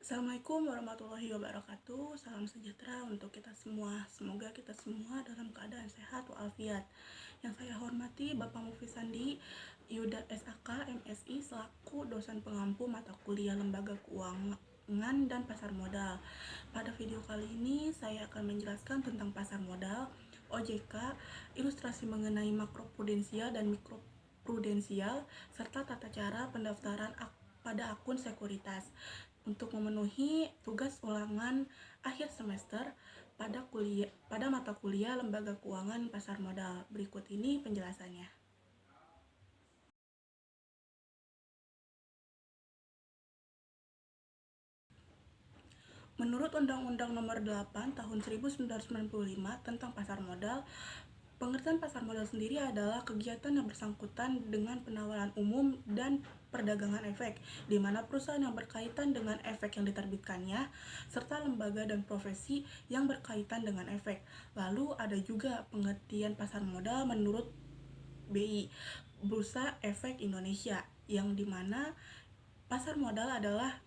Assalamualaikum warahmatullahi wabarakatuh. Salam sejahtera untuk kita semua. Semoga kita semua dalam keadaan sehat walafiat. Yang saya hormati Bapak Mufti Sandi, Yuda SAK MSI selaku dosen pengampu mata kuliah Lembaga Keuangan dan Pasar Modal. Pada video kali ini saya akan menjelaskan tentang pasar modal, OJK, ilustrasi mengenai makroprudensial dan mikroprudensial, serta tata cara pendaftaran pada akun sekuritas untuk memenuhi tugas ulangan akhir semester pada mata kuliah Lembaga Keuangan Pasar Modal. Berikut ini penjelasannya. Menurut Undang-Undang Nomor 8 Tahun 1995 tentang Pasar Modal, pengertian pasar modal sendiri adalah kegiatan yang bersangkutan dengan penawaran umum dan perdagangan efek, di mana perusahaan yang berkaitan dengan efek yang diterbitkannya, serta lembaga dan profesi yang berkaitan dengan efek. Lalu ada juga pengertian pasar modal menurut BI, Bursa Efek Indonesia, yang dimana pasar modal adalah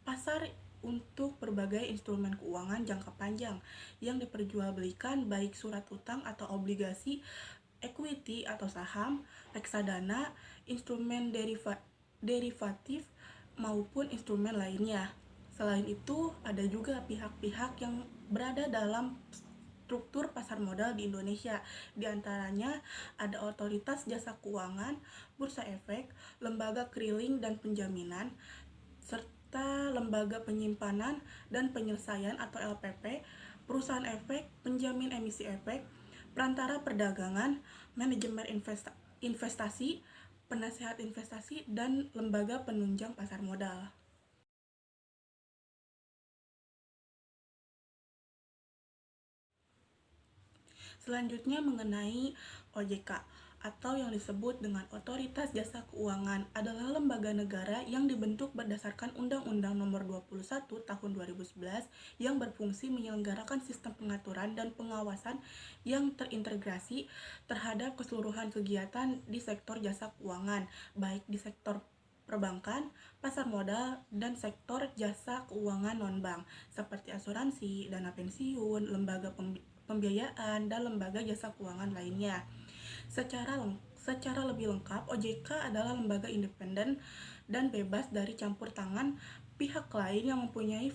pasar untuk berbagai instrumen keuangan jangka panjang yang diperjualbelikan, baik surat utang atau obligasi, equity atau saham, reksadana, instrumen derivatif, maupun instrumen lainnya. Selain itu, ada juga pihak-pihak yang berada dalam struktur pasar modal di Indonesia. Di antaranya ada Otoritas Jasa Keuangan, Bursa Efek, Lembaga Clearing dan Penjaminan, serta Lembaga Penyimpanan dan Penyelesaian atau LPP, Perusahaan Efek, Penjamin Emisi Efek, Perantara Perdagangan, Manajemen Investasi, Penasehat Investasi, dan Lembaga Penunjang Pasar Modal. Selanjutnya mengenai OJK atau yang disebut dengan Otoritas Jasa Keuangan adalah lembaga negara yang dibentuk berdasarkan Undang-Undang Nomor 21 Tahun 2011 yang berfungsi menyelenggarakan sistem pengaturan dan pengawasan yang terintegrasi terhadap keseluruhan kegiatan di sektor jasa keuangan, baik di sektor perbankan, pasar modal, dan sektor jasa keuangan non-bank seperti asuransi, dana pensiun, lembaga pembiayaan, dan lembaga jasa keuangan lainnya. Secara lebih lengkap, OJK adalah lembaga independen dan bebas dari campur tangan pihak lain yang mempunyai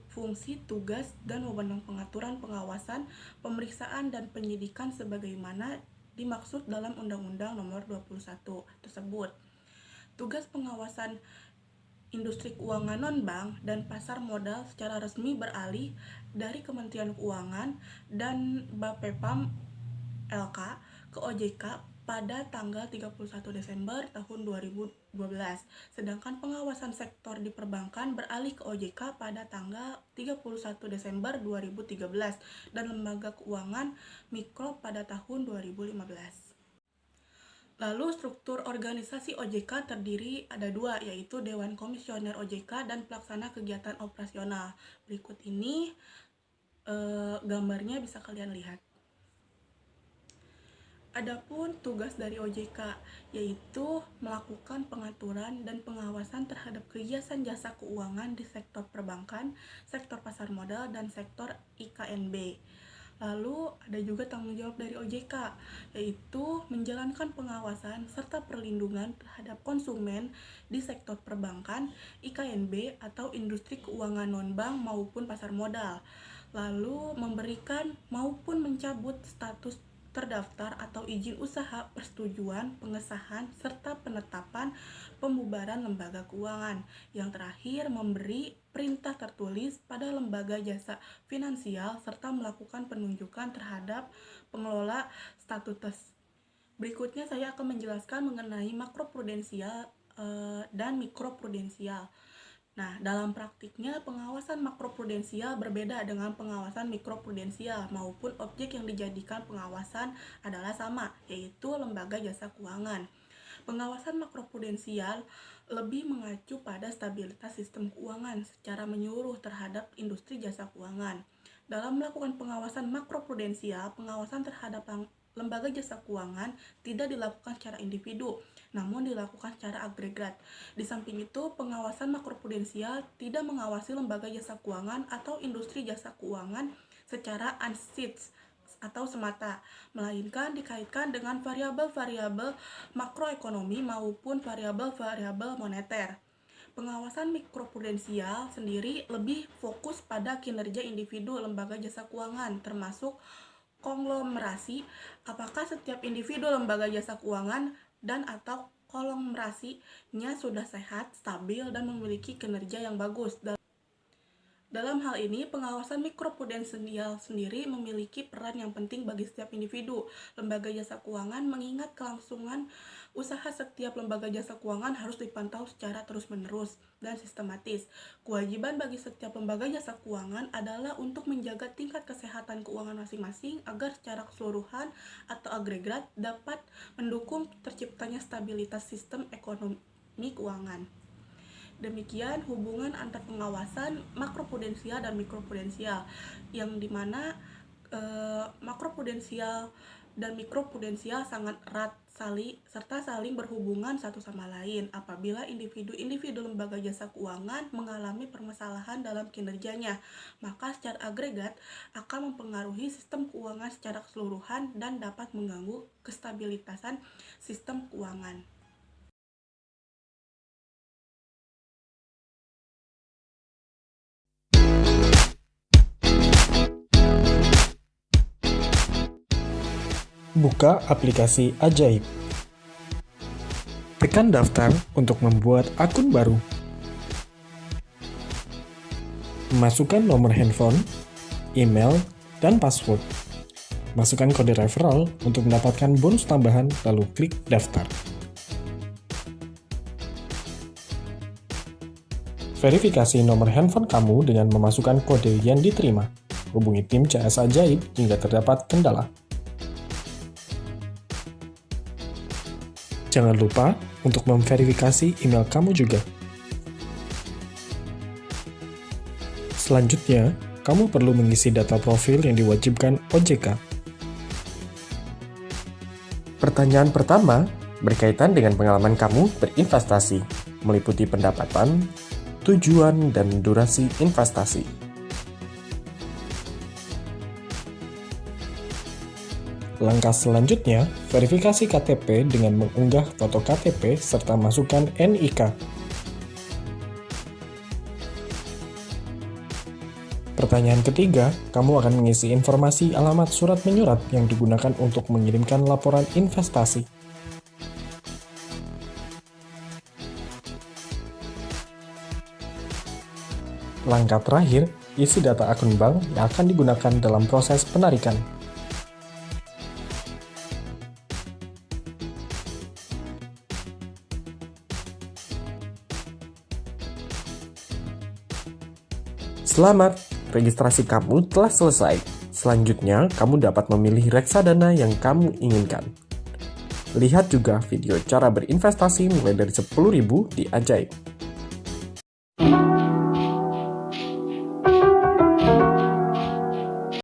fungsi tugas dan wewenang pengaturan, pengawasan, pemeriksaan, dan penyidikan sebagaimana dimaksud dalam Undang-Undang Nomor 21 tersebut. Tugas pengawasan industri keuangan non-bank dan pasar modal secara resmi beralih dari Kementerian Keuangan dan Bapepam LK ke OJK pada tanggal 31 Desember tahun 2012, sedangkan pengawasan sektor di perbankan beralih ke OJK pada tanggal 31 Desember 2013 dan lembaga keuangan mikro pada tahun 2015. Lalu struktur organisasi OJK terdiri ada dua, yaitu Dewan Komisioner OJK dan Pelaksana Kegiatan Operasional. Berikut ini gambarnya bisa kalian lihat. Adapun tugas dari OJK yaitu melakukan pengaturan dan pengawasan terhadap kegiatan jasa keuangan di sektor perbankan, sektor pasar modal, dan sektor IKNB. Lalu ada juga tanggung jawab dari OJK yaitu menjalankan pengawasan serta perlindungan terhadap konsumen di sektor perbankan, IKNB atau industri keuangan non-bank maupun pasar modal. Lalu memberikan maupun mencabut status terdaftar atau izin usaha, persetujuan, pengesahan, serta penetapan pembubaran lembaga keuangan. Yang terakhir, memberi perintah tertulis pada lembaga jasa finansial serta melakukan penunjukan terhadap pengelola statutas. Berikutnya saya akan menjelaskan mengenai makroprudensial dan mikroprudensial. Nah, dalam praktiknya pengawasan makroprudensial berbeda dengan pengawasan mikroprudensial maupun objek yang dijadikan pengawasan adalah sama, yaitu lembaga jasa keuangan. Pengawasan makroprudensial lebih mengacu pada stabilitas sistem keuangan secara menyeluruh terhadap industri jasa keuangan. Dalam melakukan pengawasan makroprudensial, pengawasan terhadap lembaga jasa keuangan tidak dilakukan secara individu, namun dilakukan secara agregat. Di samping itu, pengawasan makroprudensial tidak mengawasi lembaga jasa keuangan atau industri jasa keuangan secara unsits atau semata, melainkan dikaitkan dengan variabel-variabel makroekonomi maupun variabel-variabel moneter. Pengawasan mikroprudensial sendiri lebih fokus pada kinerja individu lembaga jasa keuangan, termasuk konglomerasi, apakah setiap individu lembaga jasa keuangan dan atau konglomerasinya sudah sehat, stabil, dan memiliki kinerja yang bagus. Dalam hal ini, pengawasan mikroprudensial sendiri memiliki peran yang penting bagi setiap individu lembaga jasa keuangan, mengingat kelangsungan usaha setiap lembaga jasa keuangan harus dipantau secara terus-menerus dan sistematis. Kewajiban bagi setiap lembaga jasa keuangan adalah untuk menjaga tingkat kesehatan keuangan masing-masing agar secara keseluruhan atau agregat dapat mendukung terciptanya stabilitas sistem ekonomi keuangan. Demikian hubungan antar pengawasan makroprudensial dan mikroprudensial, yang dimana makroprudensial dan mikroprudensial sangat erat serta saling berhubungan satu sama lain. Apabila individu-individu lembaga jasa keuangan mengalami permasalahan dalam kinerjanya, maka secara agregat akan mempengaruhi sistem keuangan secara keseluruhan dan dapat mengganggu kestabilitasan sistem keuangan. Buka aplikasi Ajaib. Tekan daftar untuk membuat akun baru. Masukkan nomor handphone, email, dan password. Masukkan kode referral untuk mendapatkan bonus tambahan, lalu klik daftar. Verifikasi nomor handphone kamu dengan memasukkan kode yang diterima. Hubungi tim CS Ajaib jika terdapat kendala. Jangan lupa untuk memverifikasi email kamu juga. Selanjutnya, kamu perlu mengisi data profil yang diwajibkan OJK. Pertanyaan pertama berkaitan dengan pengalaman kamu berinvestasi, meliputi pendapatan, tujuan, dan durasi investasi. Langkah selanjutnya, verifikasi KTP dengan mengunggah foto KTP serta masukkan NIK. Pertanyaan ketiga, kamu akan mengisi informasi alamat surat menyurat yang digunakan untuk mengirimkan laporan investasi. Langkah terakhir, isi data akun bank yang akan digunakan dalam proses penarikan. Selamat, registrasi kamu telah selesai. Selanjutnya, kamu dapat memilih reksadana yang kamu inginkan. Lihat juga video cara berinvestasi mulai dari 10.000 di Ajaib.